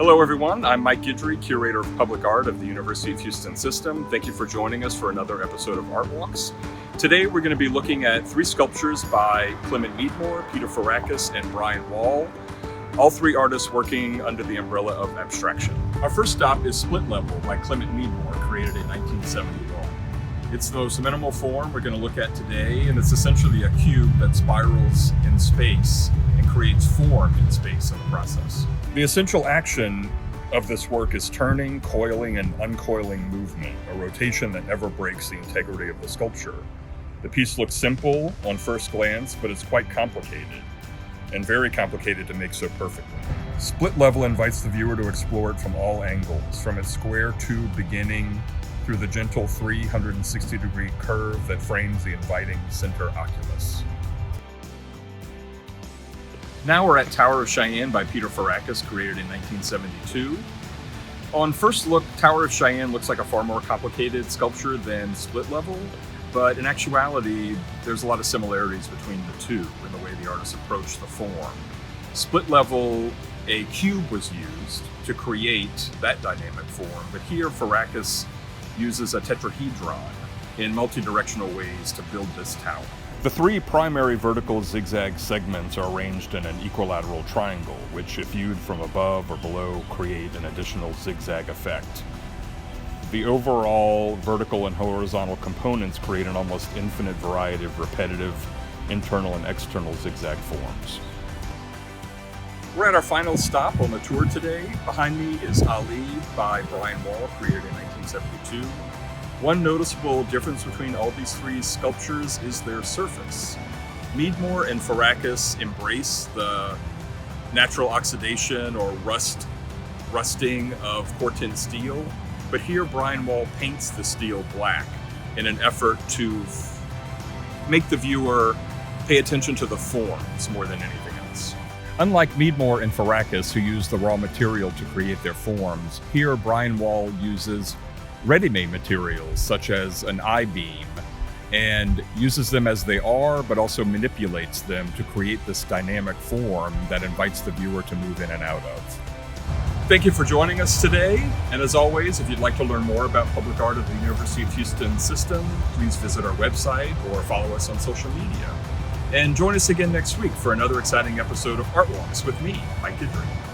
Hello everyone, I'm Mike Guidry, Curator of Public Art of the University of Houston System. Thank you for joining us for another episode of Art Walks. Today we're going to be looking at three sculptures by Clement Meadmore, Peter Forakis, and Brian Wall, all three artists working under the umbrella of Abstraction. Our first stop is Split Level by Clement Meadmore, created in 1971. It's the most minimal form we're going to look at today, and it's essentially a cube that spirals in space and creates form in space in the process. The essential action of this work is turning, coiling, and uncoiling movement, a rotation that never breaks the integrity of the sculpture. The piece looks simple on first glance, but it's quite complicated, and very complicated to make so perfectly. Split Level invites the viewer to explore it from all angles, from its square tube beginning through the gentle 360-degree curve that frames the inviting center oculus. Now we're at Tower of Cheyenne by Peter Forakis, created in 1972. On first look, Tower of Cheyenne looks like a far more complicated sculpture than Split Level, but in actuality, there's a lot of similarities between the two in the way the artists approach the form. Split Level, a cube was used to create that dynamic form, but here Forakis uses a tetrahedron in multi-directional ways to build this tower. The three primary vertical zigzag segments are arranged in an equilateral triangle, which, if viewed from above or below, create an additional zigzag effect. The overall vertical and horizontal components create an almost infinite variety of repetitive internal and external zigzag forms. We're at our final stop on the tour today. Behind me is Ali by Brian Wall, created in 1972. One noticeable difference between all these three sculptures is their surface. Meadmore and Forakis embrace the natural oxidation or rusting of Cor-ten Steel, but here Brian Wall paints the steel black in an effort to make the viewer pay attention to the forms more than anything else. Unlike Meadmore and Forakis, who use the raw material to create their forms, here Brian Wall uses ready-made materials such as an I-beam and uses them as they are, but also manipulates them to create this dynamic form that invites the viewer to move in and out of. Thank you for joining us today, and as always, if you'd like to learn more about public art of the University of Houston System, please visit our website or follow us on social media. And join us again next week for another exciting episode of Art Walks with me, Mike Guidry.